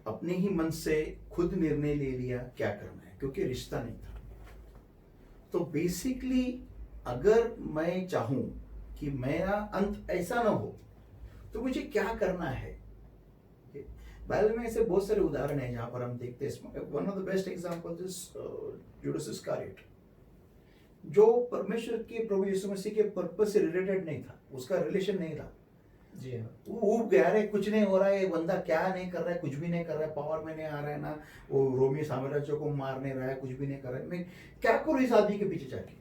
अपने ही मन से खुद निर्णय ले लिया क्या करना है, क्योंकि रिश्ता नहीं था। तो बेसिकली अगर मैं चाहूं कि मेरा अंत ऐसा ना हो, तो मुझे क्या करना है। बाइबल में ऐसे बहुत सारे उदाहरण हैं जहां पर हम देखते हैं। One of the best example is Judas Iscariot, जो परमेश्वर के प्रभु यीशु मसीह के पर्पस से रिलेटेड नहीं था, उसका रिलेशन नहीं था। जी हाँ। वो ऊब गया, अरे कुछ नहीं हो रहा है, ये बंदा क्या नहीं कर रहा है, कुछ भी नहीं कर रहा है, पावर में नहीं आ रहा है ना, वो रोमी साम्राज्य को मार नहीं रहा है, कुछ भी नहीं कर रहा है, मैं क्या करूं इस आदमी के पीछे जाके।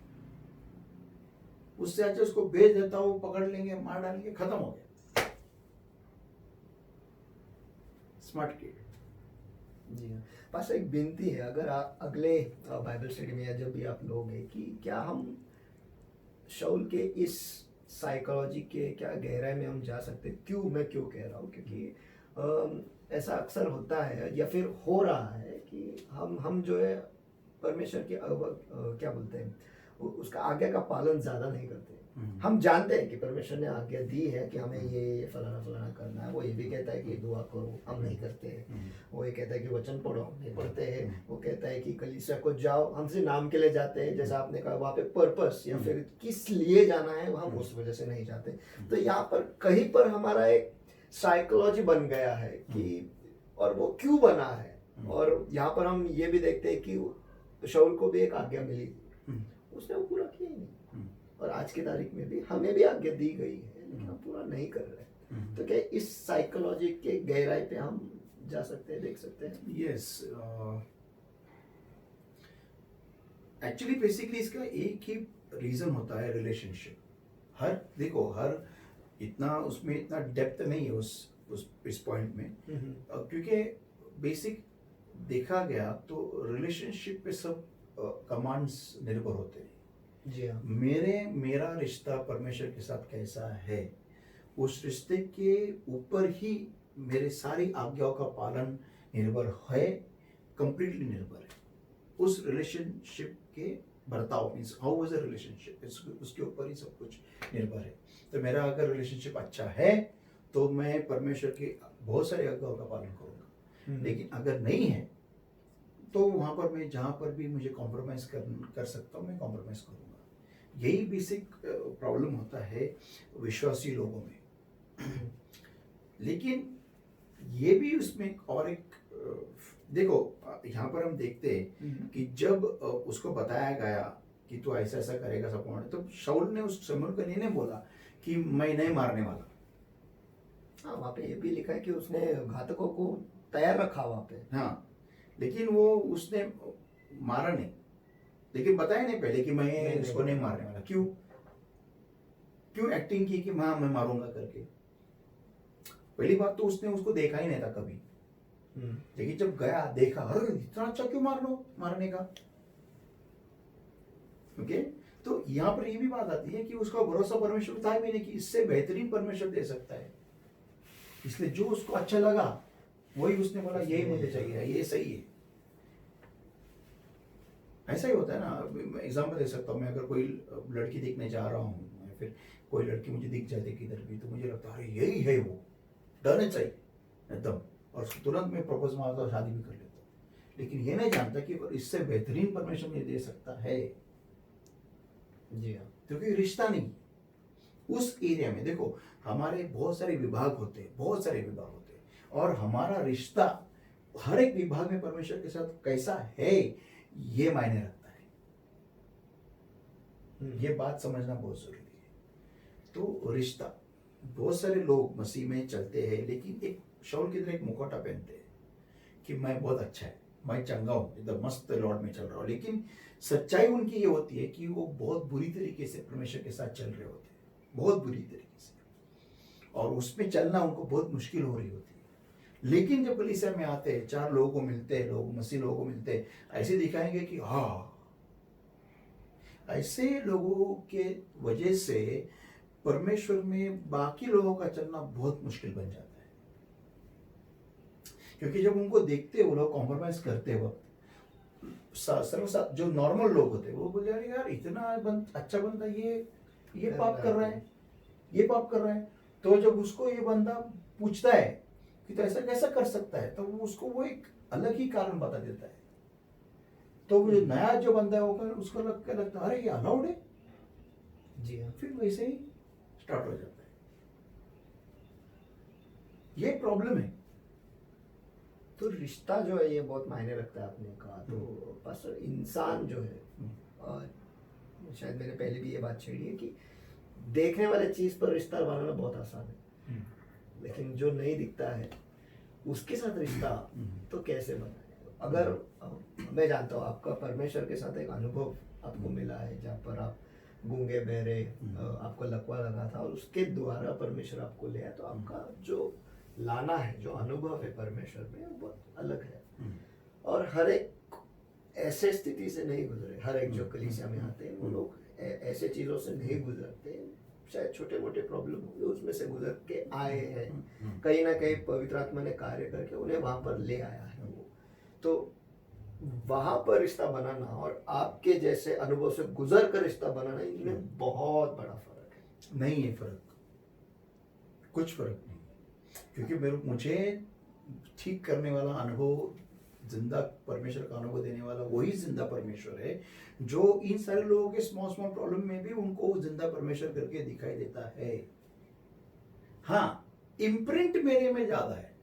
उससे अच्छा उसको भेज देता हूं, पकड़ लेंगे, मार डालेंगे, खत्म हो गया। Smart kid. जी हाँ। पास एक विनती है, अगर आप अगले बाइबल स्टडी में या जब भी आप लोगे, कि क्या हम शाऊल के इस साइकोलॉजी के क्या गहराई में हम जा सकते। मैं क्यों कह रहा हूँ, क्योंकि ऐसा अक्सर होता है या फिर हो रहा है कि हम जो है परमेश्वर की क्या बोलते हैं, उसका आज्ञा का पालन ज़्यादा नहीं करते। हम जानते हैं कि परमेश्वर ने आज्ञा दी है कि हमें ये फलाना फलाना करना है। वो ये भी कहता है कि दुआ करो, हम नहीं करते हैं। वो ये कहता है कि वचन पढ़ो, हम नहीं पढ़ते हैं। वो कहता है कि कलीसिया को जाओ, हमसे नाम के लिए जाते हैं, जैसा आपने कहा वहाँ पे पर्पस या फिर किस लिए जाना है हम उस वजह से नहीं जाते। तो यहाँ पर कहीं पर हमारा एक साइकोलॉजी बन गया है कि, और वो क्यों बना है। और यहाँ पर हम ये भी देखते हैं कि शाऊल को भी एक आज्ञा मिली, उसने वो पूरा किया ही नहीं। और आज की तारीख में भी हमें भी आज्ञा दी गई है, लेकिन हम पूरा नहीं कर रहे। तो क्या इस साइकोलॉजी के गहराई पे हम जा सकते हैं, देख सकते हैं? यस, एक्चुअली बेसिकली इसका एक ही रीजन होता है, रिलेशनशिप। हर इतना उसमें इतना डेप्थ नहीं है उस इस पॉइंट में, क्योंकि बेसिक देखा गया तो रिलेशनशिप पे सब कमांड्स निर्भर होते हैं। जी हाँ। मेरा रिश्ता परमेश्वर के साथ कैसा है, उस रिश्ते के ऊपर ही मेरे सारी आज्ञाओं का पालन निर्भर है, कंप्लीटली निर्भर है। उस रिलेशनशिप के बर्ताव, means how was the relationship, उसके ऊपर ही सब कुछ निर्भर है। तो मेरा अगर रिलेशनशिप अच्छा है तो मैं परमेश्वर की बहुत सारी आज्ञाओं का पालन करूँगा। लेकिन अगर नहीं है तो वहाँ पर मैं जहाँ पर भी मुझे कॉम्प्रोमाइज़ कर सकता हूँ, मैं कॉम्प्रोमाइज़ करूँगा। यही बेसिक प्रॉब्लम होता है विश्वासी लोगों में। लेकिन ये भी उसमें और एक देखो, यहाँ पर हम देखते हैं कि जब उसको बताया गया कि तू ऐसा ऐसा करेगा सब, तो शाऊल ने उस शमूएल को नहीं बोला कि मैं नहीं मारने वाला। हाँ, वहाँ पे ये भी लिखा है कि उसने घातकों को तैयार रखा वहाँ पे। हाँ, लेकिन वो उसने मारा नहीं, लेकिन बताया नहीं पहले कि मैं इसको नहीं मारने वाला। क्यों एक्टिंग की कि मैं मारूंगा करके। पहली बात तो उसने उसको देखा ही नहीं था कभी, लेकिन जब गया देखा, अरे इतना अच्छा क्यों मारने का। ओके, तो यहाँ पर ये भी बात आती है कि उसका भरोसा परमेश्वर था भी नहीं कि इससे बेहतरीन परमेश्वर दे सकता है, इसलिए जो उसको अच्छा लगा वही उसने बोला, यही मुझे चाहिए, ये सही है। ऐसा ही होता है ना। एग्जाम्पल दे सकता हूँ मैं, अगर कोई लड़की देखने जा रहा हूँ या फिर कोई लड़की मुझे दिख जाती किधर भी, तो मुझे लगता है अरे यही है, वो डरना चाहिए एकदम, और तुरंत मैं प्रपोज मारता और शादी भी कर लेता हूँ। लेकिन ये नहीं जानता कि इससे बेहतरीन परमेश्वर मुझे दे सकता है। जी हाँ। क्योंकि रिश्ता नहीं उस एरिया में, देखो हमारे बहुत सारे विभाग होते हैं, और हमारा रिश्ता हर एक विभाग में परमेश्वर के साथ कैसा है ये मायने रखता है। ये बात समझना बहुत जरूरी है। तो रिश्ता, बहुत सारे लोग मसीह में चलते हैं लेकिन एक शाऊल की तरह एक मुखौटा पहनते हैं कि मैं बहुत अच्छा है, मैं चंगा हूँ, एकदम मस्त लॉर्ड में चल रहा हूँ। लेकिन सच्चाई उनकी ये होती है कि वो बहुत बुरी तरीके से परमेश्वर के साथ चल रहे होते हैं, बहुत बुरी तरीके से, और उसमें चलना उनको बहुत मुश्किल हो रही होती है। लेकिन जब कलीसिया में आते हैं, चार लोगों को मिलते हैं, लोग मसीह लोगों को मिलते हैं, ऐसे दिखाएंगे कि हाँ, ऐसे लोगों के वजह से परमेश्वर में बाकी लोगों का चलना बहुत मुश्किल बन जाता है। क्योंकि जब उनको देखते वो लोग कॉम्प्रोमाइज करते वक्त, सर्वसाधारण जो नॉर्मल लोग होते हैं वो बोलते हैं यार इतना अच्छा बंदा ये पाप कर रहा है, ये पाप कर रहा है। तो जब उसको ये बंदा पूछता है कि तो ऐसा कैसा कर सकता है, तो उसको वो एक अलग ही कारण बता देता है। तो वो जो नया जो बंदा है होगा उसको लगता है अरे ये अलाउड है, जी हाँ। फिर वैसे ही स्टार्ट हो जाता है। ये प्रॉब्लम है। तो रिश्ता जो है ये बहुत मायने रखता है, आपने कहा। तो पास्टर, इंसान जो है, शायद मैंने पहले भी ये बात छेड़ी है कि देखने वाले चीज पर रिश्ता बनाना बहुत आसान है, लेकिन जो नहीं दिखता है उसके साथ रिश्ता तो कैसे बनाए। अगर मैं जानता हूँ आपका परमेश्वर के साथ एक अनुभव आपको मिला है, जहाँ पर आप गूंगे बहरे, आपको लकवा लगा था और उसके द्वारा परमेश्वर आपको ले आया। तो आपका जो लाना है, जो अनुभव है परमेश्वर में, वो बहुत अलग है। और हर एक ऐसे स्थिति से नहीं गुजरे। हर एक जो कलीसिया में आते हैं वो लोग ऐसे चीज़ों से नहीं गुजरते। शायद छोटे मोटे प्रॉब्लम होंगे, उसमें से गुजर के आए हैं। कहीं ना कहीं पवित्र आत्मा ने कार्य करके उन्हें वहाँ पर ले आया है वो। तो वहाँ पर रिश्ता बनाना और आपके जैसे अनुभव से गुजर कर रिश्ता बनाना, इनमें बहुत बड़ा फर्क है। नहीं है फर्क, कुछ फर्क नहीं, क्योंकि मुझे ठीक करने वाला अनुभव, जिंदा परमेश्वर का अनुभव देने वाला वही जिंदा परमेश्वर है, जो इन सारे लोगों के स्मॉल स्मॉल प्रॉब्लम में भी उनको जिंदा परमेश्वर करके दिखाई देता है। हाँ, इम्प्रिंट मेरे में ज्यादा है,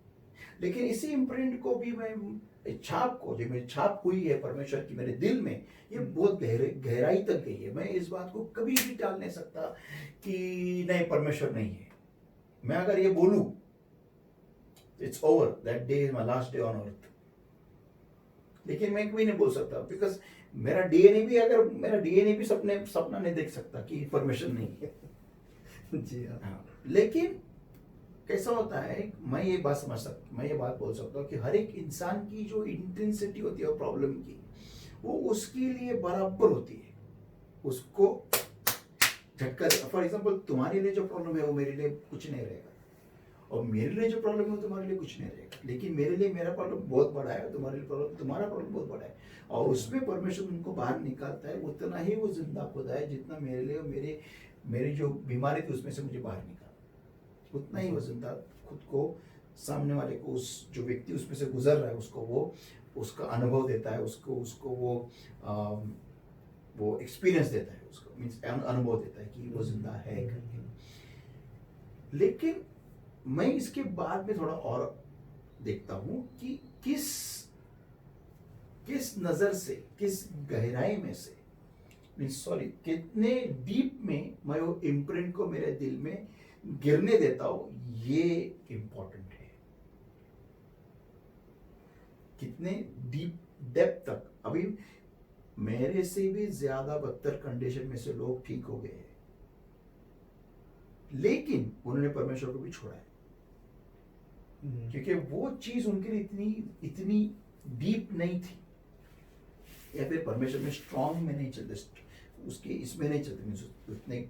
लेकिन इसी इम्प्रिंट को भी मैं छाप को, जो मेरी छाप हुई है परमेश्वर की मेरे दिल में, ये बहुत गहराई तक गई है। मैं इस बात को कभी भी टाल नहीं सकता कि नहीं, परमेश्वर नहीं है। मैं अगर ये बोलूं, it's over, that day is my last day on earth. लेकिन मैं कभी नहीं बोल सकता, बिकॉज मेरा डीएनए भी सपना नहीं देख सकता कि परमेश्वर नहीं है। जी हाँ, लेकिन कैसा होता है, मैं ये बात बोल सकता हूँ कि हर एक इंसान की जो इंटेंसिटी होती है प्रॉब्लम की, वो उसके लिए बराबर होती है। उसको झटका, फॉर एग्जाम्पल तुम्हारे लिए जो प्रॉब्लम है वो मेरे लिए कुछ नहीं रहेगा, और मेरे लिए जो प्रॉब्लम है तुम्हारे लिए कुछ नहीं रहेगा। लेकिन मेरे लिए मेरा प्रॉब्लम बहुत बड़ा है, तुम्हारे लिए तुम्हारा प्रॉब्लम बहुत बड़ा है, और उसमें परमेश्वर उनको बाहर निकालता है। उतना ही वो जिंदा खुदा है जितना मेरे लिए मेरी जो बीमारी थी उसमें से मुझे बाहर निकाला, उतना ही वो जिंदा खुद को सामने वाले को, उस जो व्यक्ति उसमें से गुजर रहा है उसको वो उसका अनुभव देता है, उसको वो एक्सपीरियंस देता है, उसको मीन्स अनुभव देता है कि वो जिंदा है करके। लेकिन मैं इसके बाद में थोड़ा और देखता हूं कि किस नजर से, किस गहराई में से, कितने डीप में मैं वो इम्प्रिंट को मेरे दिल में गिरने देता हूं, ये इंपॉर्टेंट है। कितने डीप डेप्थ तक। अभी मेरे से भी ज्यादा बदतर कंडीशन में से लोग ठीक हो गए हैं, लेकिन उन्होंने परमेश्वर को भी छोड़ा है, क्योंकि वो चीज उनके लिए इतनी डीप नहीं थी, या फिर परमेश्वर में स्ट्रांग में नहीं चलते, उसके इसमें नहीं चलते, उतने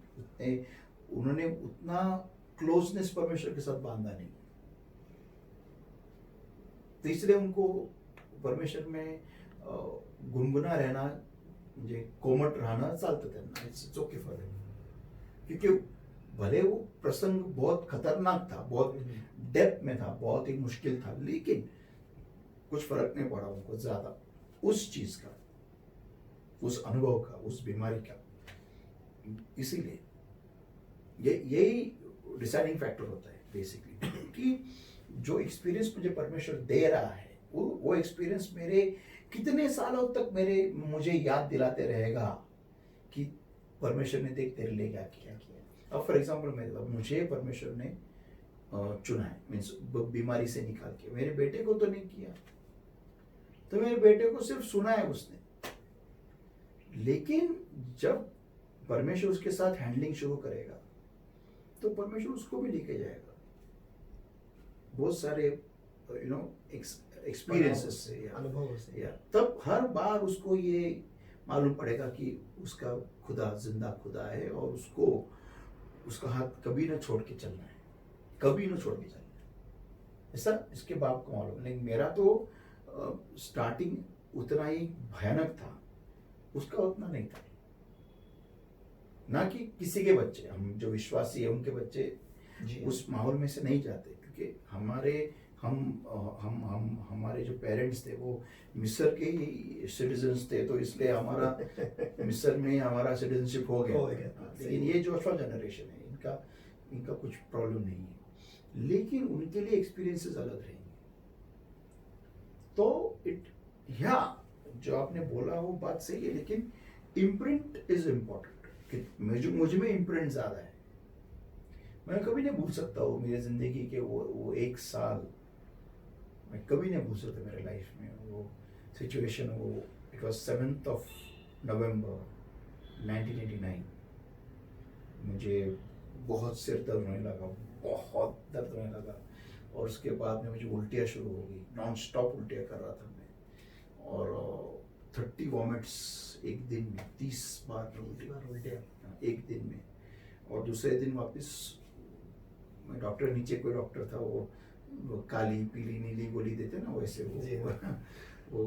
उन्होंने उतना क्लोजनेस परमेश्वर के साथ बांधा नहीं, तो इसलिए उनको परमेश्वर में गुनगुना रहना, म्हणजे कोमट राहणं चालतं त्यांना, इट्स ओके फॉर देम। क्योंकि भले वो प्रसंग बहुत खतरनाक था, बहुत डेप्थ में था, बहुत ही मुश्किल था, लेकिन कुछ फर्क नहीं पड़ा उनको ज्यादा उस चीज का, उस अनुभव का, उस बीमारी का। इसीलिए यही डिसाइडिंग फैक्टर होता है बेसिकली, कि जो एक्सपीरियंस मुझे परमेश्वर दे रहा है, वो एक्सपीरियंस मेरे कितने सालों तक मुझे याद दिलाते रहेगा कि परमेश्वर ने देख तेरे लिए क्या किया। अब फॉर एग्जाम्पल मुझे परमेश्वर ने चुना है, मीन्स बीमारी से निकाल के, मेरे बेटे को तो नहीं किया, तो मेरे बेटे को सिर्फ सुना है उसने, लेकिन जब परमेश्वर उसके साथ हैंडलिंग शुरू करेगा तो परमेश्वर उसको भी लेके जाएगा बहुत सारे एक्सपीरियंसेस से, अनुभव से, तब हर बार उसको ये मालूम पड़ेगा कि उसका खुदा जिंदा खुदा है, और उसका हाथ कभी ना छोड़ के चलना है, कभी ना छोड़ के चलना है। ऐसा इसके बाप को मालूम, लेकिन मेरा तो स्टार्टिंग उतना ही भयानक था, उसका उतना नहीं था। ना कि किसी के बच्चे, हम जो विश्वासी है उनके बच्चे उस माहौल में से नहीं जाते, क्योंकि हमारे हमारे जो पेरेंट्स थे वो मिस्र के ही सिटीजन्स थे, तो इसलिए हमारा मिस्र में हमारा सिटीजनशिप हो हो गया। गया था, सही लेकिन ये जो जनरेशन है इनका इनका कुछ प्रॉब्लम नहीं है, लेकिन उनके लिए एक्सपीरियंसेस अलग रहेंगे। तो या जो आपने बोला वो बात सही है, लेकिन इम्प्रिंट इज इम्पोर्टेंट। मुझ में इम्प्रिंट ज़्यादा है। मैं कभी नहीं भूल सकता हूँ मेरी ज़िंदगी के वो एक साल, मैं कभी नहीं भूल सकता मेरे लाइफ में वो सिचुएशन। वो it was 7th of November 1989। मुझे बहुत सिर दर्द होने लगा, बहुत दर्द होने लगा, और उसके बाद में मुझे उल्टियाँ शुरू हो गई, नॉन स्टॉप उल्टियाँ कर रहा था मैं, और 30 वॉमिट्स एक दिन में, 30 बार उल्टियाँ एक दिन में। और दूसरे दिन वापस मैं डॉक्टर, नीचे कोई डॉक्टर था, वो काली पीली नीली गोली देते ना, वैसे वो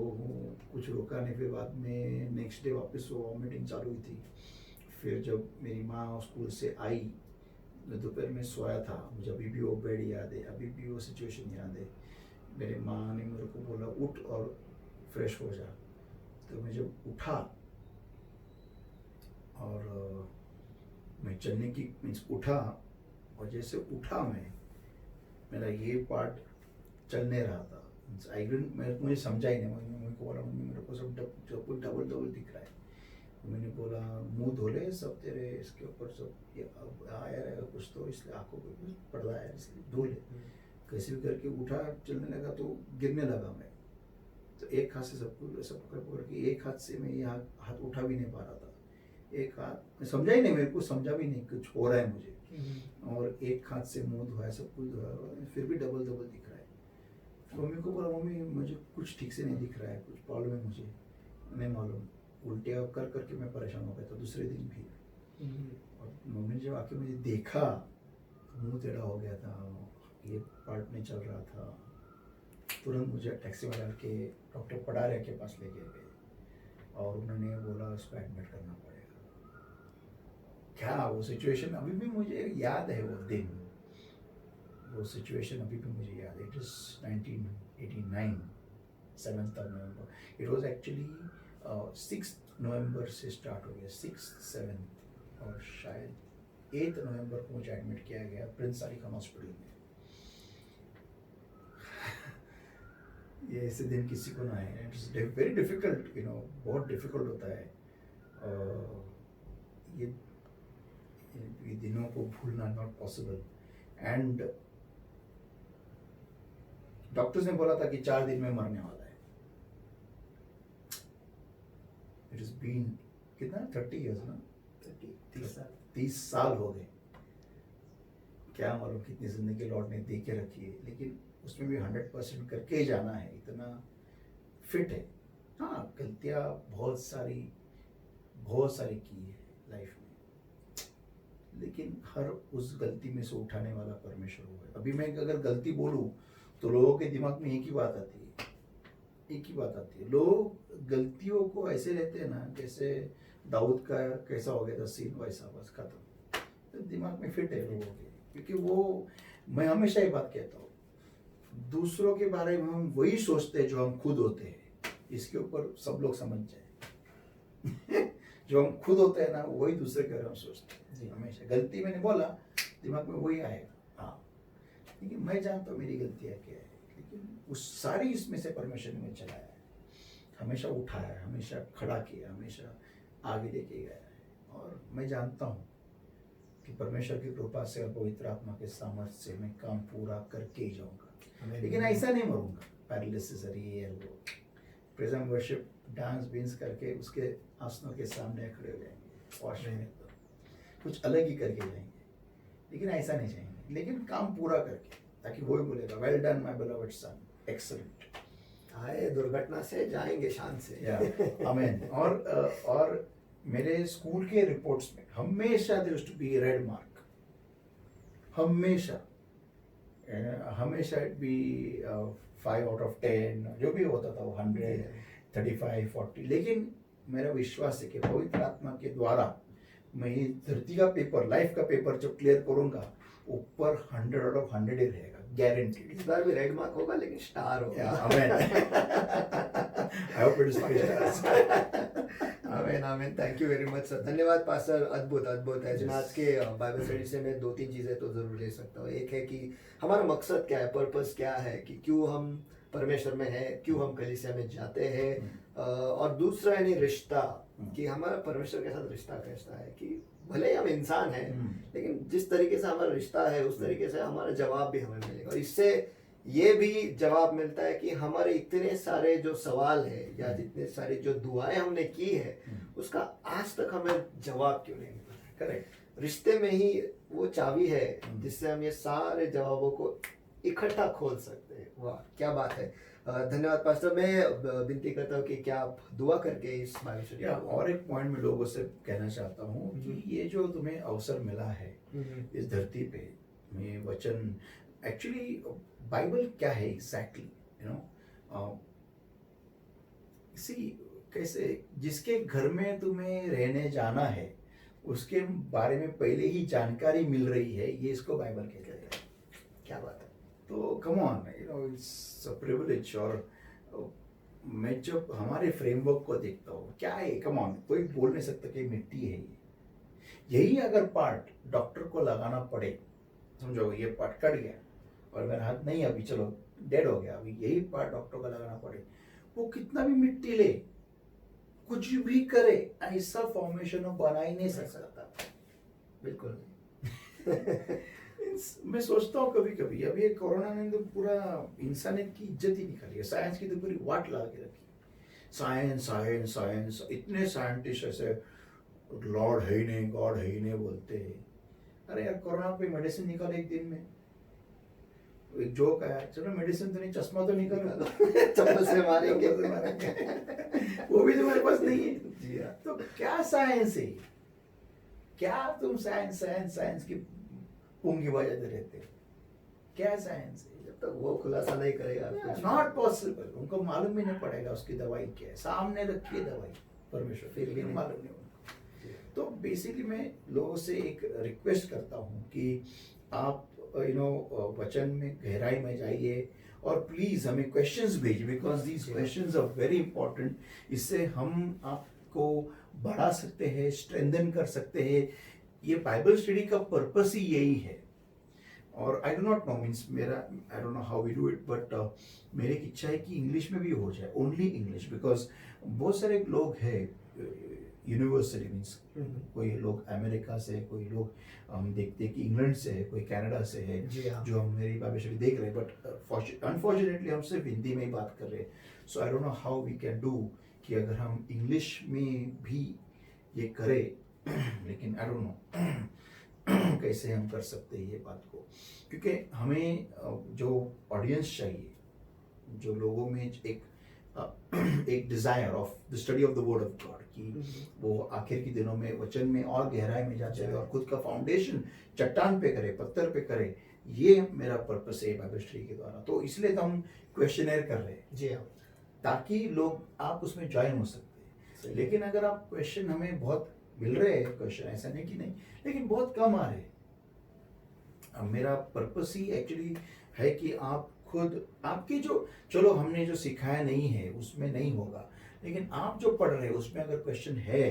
कुछ रोका नहीं। फिर बाद में नेक्स्ट डे वापस वो वॉमिटिंग चालू हुई थी। फिर जब मेरी माँ स्कूल से आई, मैं दोपहर में सोया था, मुझे अभी भी वो बेड याद है, अभी भी वो सिचुएशन याद है। मेरी माँ ने मेरे को बोला उठ और फ्रेश हो जा। तो मैं जब उठा और मैं चलने की मीन्स उठा, और जैसे उठा मेरा ये पार्ट चल नहीं रहा था। मुझे समझा ही नहीं। मम्मी को बोला, मम्मी मेरे को सब कुछ डबल डबल दिख रहा है। मैंने बोला मुंह धो ले, सब तेरे इसके ऊपर सब ये आया रहेगा कुछ, तो इसलिए आंखों पे कुछ पड़ रहा है, इसलिए धो ले। कैसे भी करके उठा, चलने लगा तो गिरने लगा मैं। तो एक हाथ से सब कुछ ऐसा पकड़ पकड़ के, एक हाथ से मैं ये हाथ उठा भी नहीं पा रहा था। एक हाथ मैं समझा ही नहीं, मेरे को समझा भी नहीं कुछ हो रहा है मुझे। और एक हाथ से मुंह धोया, सब कुछ धोया, फिर भी डबल डबल दिख रहा है। मम्मी को बोला, मम्मी मुझे कुछ ठीक से नहीं दिख रहा है, कुछ प्रॉब्लम है मुझे नहीं मालूम। उल्टियाँ कर करके मैं परेशान हो गया था दूसरे दिन भी। और मम्मी ने जब आके मुझे देखा, मुंह टेढ़ा हो गया था, ये पार्ट नहीं चल रहा था। तुरंत मुझे टैक्सी वाला के डॉक्टर पडारे के पास लेके गए, और उन्होंने बोला उसको एडमिट करना पड़ेगा। क्या वो सिचुएशन अभी भी मुझे याद है, वो दिन, वो सिचुएशन अभी भी मुझे याद है। It is 1989, 7th of November। It was actually 6th November से स्टार्ट हो गया, 6th, 7th, और शायद 8th November को मुझे एडमिट किया गया प्रिंस अली खान हॉस्पिटल में। ये ऐसे दिन किसी को ना है, इट्स वेरी डिफिकल्ट, बहुत डिफिकल्ट होता है। ये दिनों को भूलना नॉट पॉसिबल। एंड डॉक्टर्स ने बोला था कि 4 दिन में मरने वाला है। इट इज बीन कितना 30 years ना, 30 साल हो गए। क्या मालूम कितनी जिंदगी लॉर्ड ने दे के रखी है, लेकिन उसमें भी 100% करके ही जाना है, इतना फिट है। हाँ, गलतियाँ बहुत सारी की है लाइफ में, लेकिन हर उस गलती में से उठाने वाला परमेश्वर हुआ है। अभी मैं अगर गलती बोलूँ तो लोगों के दिमाग में एक ही बात आती है। लोग गलतियों को ऐसे लेते हैं ना, जैसे दाऊद का कैसा हो गया था सीन, वैसा बस खत्म। तो दिमाग में फिट है लोगों के, क्योंकि वो, मैं हमेशा ये बात कहता हूँ, दूसरों के बारे में हम वही सोचते हैं जो हम खुद होते हैं। इसके ऊपर सब लोग समझ जाए। जो हम खुद होते हैं ना, वही दूसरे के बारे में सोचते हैं हमेशा। गलती मैंने बोला, दिमाग में वही आएगा। हाँ, लेकिन मैं जानता हूँ मेरी गलतियाँ क्या है, लेकिन उस सारी इसमें से परमेश्वर ने मुझे चलाया है, हमेशा उठाया, हमेशा खड़ा किया, हमेशा आगे लेके गया है। और मैं जानता हूँ कि परमेश्वर की कृपा से और पवित्र आत्मा के सामर्थ्य से मैं काम पूरा करके ही जाऊँगा। लेकिन ऐसा नहीं मरूंगा पैरालिसिस ये वो। Praise and worship dance beans करके उसके आसनों के सामने खड़े हो जाएंगे, वॉश में कुछ अलग ही करके जाएंगे, लेकिन ऐसा नहीं चाहेंगे, लेकिन काम पूरा करके, ताकि वो ही बोलेगा well done my beloved son, excellent. आए दुर्घटना से, जाएंगे शान से। आमीन। और मेरे स्कूल के रिपोर्ट्स में हमेशा there used to be red mark, हमेशा इट बी 5 out of 10, जो भी होता था वो 100, 35, 40। लेकिन मेरा विश्वास है कि पवित्र आत्मा के द्वारा मैं ये धरती का पेपर, लाइफ का पेपर जब क्लियर करूँगा, ऊपर 100 out of 100 ही रहेगा, गारंटीड। इस बार भी रेड मार्क होगा लेकिन स्टार होगा। Amen. I hope it is 5 stars। Amen amen. Thank you very much sir, धन्यवाद पास्टर। अद्भुत अद्भुत है। Yes. आज के बाइबल स्टडी से मैं 2-3 चीज़ें तो ज़रूर ले सकता हूँ। एक है कि हमारा मकसद क्या है, पर्पस क्या है, कि क्यों हम परमेश्वर में हैं, क्यों हम कलीसिया में जाते हैं। और दूसरा यानी रिश्ता, कि हमारा परमेश्वर के साथ रिश्ता कैसा है, कि भले ही हम इंसान हैं लेकिन जिस तरीके से हमारा रिश्ता है उस तरीके से हमारा जवाब भी हमें मिलेगा। और इससे ये भी जवाब मिलता है कि हमारे इतने सारे जो सवाल है या जितने सारी जो दुआएं हमने की है उसका आज तक हमें जवाब क्यों नहीं मिला। करेक्ट। रिश्ते में ही वो चाबी है जिससे हम ये सारे जवाबों को इकट्ठा खोल सकते हैं। वाह क्या बात है। धन्यवाद पास्टर। मैं विनती करता हूँ कि क्या आप दुआ करके इस बाइबल स्टडी या और एक पॉइंट मैं लोगों से कहना चाहता हूँ कि ये जो तुम्हें अवसर मिला है इस धरती पे में वचन, एक्चुअली बाइबल क्या है एग्जैक्टली, यू नो, इसी कैसे जिसके घर में तुम्हें रहने जाना है उसके बारे में पहले ही जानकारी मिल रही है, ये इसको बाइबल कहते हैं। क्या बात है। तो come on, you know, it's a privilege. और मैं जब हमारे फ्रेमवर्क को देखता हूँ, क्या है, कम ऑन, कोई बोल नहीं सकता कि मिट्टी है ये। यही अगर पार्ट डॉक्टर को लगाना पड़े, समझो ये पार्ट कट गया और मेरा हाथ नहीं, अभी चलो डेड हो गया, अभी यही पार्ट डॉक्टर को लगाना पड़े, वो कितना भी मिट्टी ले, कुछ भी करे, ऐसा फॉर्मेशन वो बना ही नहीं सकता। बिल्कुल। मैं सोचता हूँ कभी कभी, अभी ये कोरोना ने तो पूरा इंसानियत की इज्जत ही निकाली है, साइंस की तो पूरी वाट लगा के रखी। साइंस साइंस साइंस, इतने साइंटिस्ट ऐसे लॉर्ड है ही नहीं, गॉड है ही नहीं बोलते हैं। अरे यार, कोरोना पे मेडिसिन निकाले एक दिन में। एक जोक आया, चलो मेडिसिन तो नहीं, चश्मा तो निकालो। चप्पल से मारेंगे। वो भी तुम्हारे पास नहीं है। जी हाँ। तो क्या साइंस है, क्या तुम साइंस साइंस साइंस की पूंगी बजाते रहते हो, क्या साइंस है? जब तक वो खुलासा नहीं करेगा नॉट पॉसिबल। उनको मालूम भी नहीं पड़ेगा उसकी दवाई क्या है, सामने रखी है दवाई परमेश्वर, फिर भी नहीं मालूम नहीं उनको। तो बेसिकली मैं लोगों से एक रिक्वेस्ट करता हूँ कि आप वचन में गहराई में जाइए और प्लीज हमें क्वेश्चंस भेजिए, because these questions are very important. इससे हम आपको बढ़ा सकते हैं, स्ट्रेंथन कर सकते हैं। ये बाइबल स्टडी का पर्पस ही यही है। और I do not know, means मेरा, I don't know how we do it, but मेरी इच्छा है कि इंग्लिश में भी हो जाए, ओनली इंग्लिश, बिकॉज बहुत सारे लोग हैं यूनिवर्सिटी, मीन्स कोई लोग अमेरिका से, कोई लोग हम देखते हैं कि इंग्लैंड से है, कोई कनाडा से है, जो हम मेरी बाइबल स्टडी देख रहे हैं, बट अनफॉर्चुनेटली हम सिर्फ हिंदी में ही बात कर रहे हैं। So I don't know how we can do कि अगर हम इंग्लिश में भी ये करें, लेकिन आई डोंट नो कैसे हम कर सकते हैं ये बात को, क्योंकि हमें जो ऑडियंस चाहिए, जो लोगों में एक desire of the study of the word of God, कि वो आखिर के दिनों में वचन में और गहराई में जाते हैं और खुद का फाउंडेशन चट्टान पे करे, पत्थर पे करे, ये मेरा पर्पस है बाइबल स्टडी के द्वारा। तो इसलिए तो हम क्वेश्चनर कर रहे हैं। जी हाँ। ताकि लोग आप उसमें ज्वाइन हो सकते हैं। लेकिन अगर आप क्वेश्चन, हमें बहुत मिल रहे हैं क्वेश्चन, ऐसा नहीं कि नहीं, लेकिन बहुत कम आ रहे हैं। अब मेरा पर्पस ही एक्चुअली है कि आप खुद, आपकी जो, चलो हमने जो सिखाया नहीं है उसमें नहीं होगा, लेकिन आप जो पढ़ रहे हैं उसमें अगर क्वेश्चन है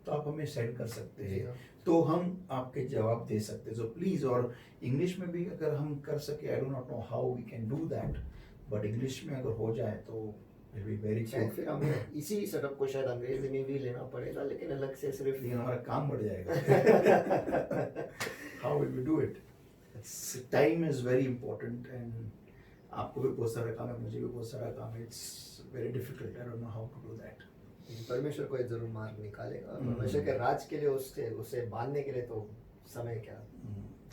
तो आप हमें सेंड कर सकते हैं, तो हम आपके जवाब दे सकते हैं। सो प्लीज, और इंग्लिश में भी अगर हम कर सके, I don't not know how we can do that, but English में अगर हो जाए तो it will be very good. फिर हमें इसी सेटअप को शायद अंग्रेजी में भी लेना पड़ेगा, लेकिन अलग से सिर्फ, लेकिन हमारा काम बढ़ जाएगा। How will we do it? Time is very important, and आपको भी बहुत सारा काम है, मुझे भी बहुत सारा काम है। It's very difficult, I don't know how to do that. परमेश्वर को जरूर मार्ग निकालेगा। परमेश्वर के राज के लिए, उसे बांधने के लिए तो समय क्या,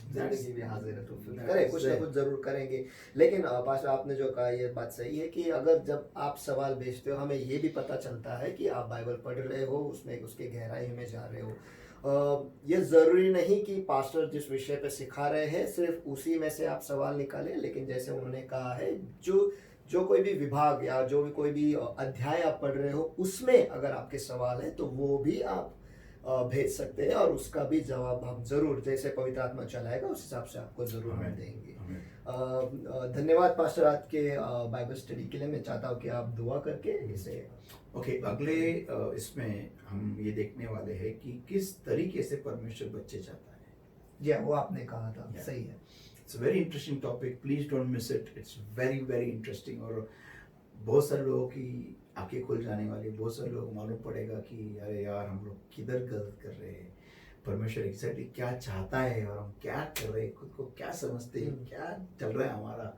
जिंदगी भी हाजिर है, तो फिर करें, कुछ ना कुछ जरूर करेंगे। लेकिन पास्टर आपने जो कहा ये बात सही है कि अगर जब आप सवाल भेजते हो, हमें ये भी पता चलता है कि आप बाइबल पढ़ रहे हो, उसमें उसके गहराई में जा रहे हो। ये ज़रूरी नहीं कि पास्टर जिस विषय पे सिखा रहे हैं सिर्फ उसी में से आप सवाल निकालें, लेकिन जैसे उन्होंने कहा है, जो कोई भी विभाग या जो भी कोई भी अध्याय आप पढ़ रहे हो, उसमें अगर आपके सवाल है तो वो भी आप भेज सकते हैं, और उसका भी जवाब हम जरूर, जैसे पवित्र आत्मा चलाएगा उस हिसाब से आपको जरूर हम देंगे। धन्यवाद पास्टर आज के बाइबल स्टडी के लिए। मैं चाहता हूँ कि आप दुआ करके इसे ओके, अगले इसमें हम ये देखने वाले हैं कि किस तरीके से परमेश्वर बच्चे चाहता है। जी हाँ, वो आपने कहा था, Yeah. सही है। It's very interesting topic, please don't miss it, it's very very interesting. और बहुत सारे लोगों की आंखें खुल जाने वाली, बहुत सारे लोग मालूम पड़ेगा कि अरे यार हम लोग किधर गलत कर रहे हैं, परमेश्वर एग्जैक्टली क्या चाहता है और हम क्या कर रहे हैं, खुद को क्या समझते हैं, क्या चल रहा है हमारा।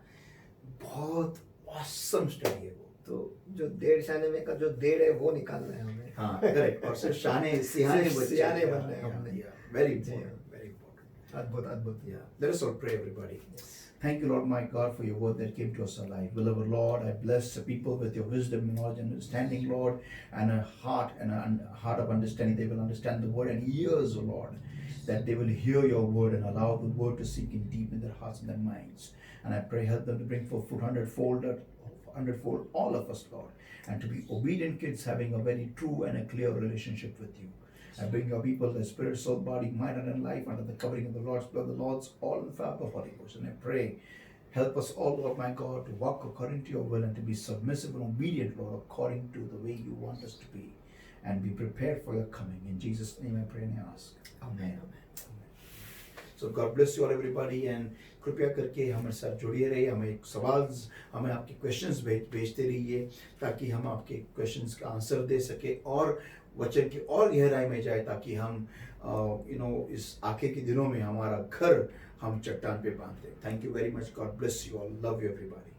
बहुत ऑसम स्टडी है वो। तो जो डेढ़ शाने में का जो डेढ़ है वो निकालना है हमें। हाँ करेक्ट, और सिर्फ शाने सियाने सिर्फ बच्चे सियाने बनने हैं हाँ, हमने। yeah, very जी हाँ। important, very important। अद्भुत अद्भुत। Yeah, let us all pray, everybody. Thank you, Lord my God, for your word that came to us alive. Beloved Lord, I bless the people with your wisdom, knowledge, and understanding, Lord, and a heart of understanding. They will understand the word, and ears, O Lord, that they will hear your word and allow the word to sink in deep in their hearts and their minds. And I pray, help them to bring forth fruit hundredfold, all of us, Lord, and to be obedient kids having a very true and a clear relationship with you. I bring your people, their spirit, soul, body, mind, and life under the covering of the Lord's blood, the Lord's all in fire of the Holy Ghost. And I pray, help us all, Lord my God, to walk according to your will and to be submissive and obedient, Lord, according to the way you want us to be, and be prepared for your coming. In Jesus' name I pray and I ask. Amen. So God bless you all, everybody, and कृपया करके हमारे साथ जुड़िए रहिए, हमें सवाल, हमें आपके क्वेश्चंस भेजते रहिए ताकि हम आपके क्वेश्चंस का आंसर दे सके और वचन की और गहराई में जाए, ताकि हम इस आखिर के दिनों में हमारा घर हम चट्टान पे बांधते। Thank you very much, God bless you all, love you everybody.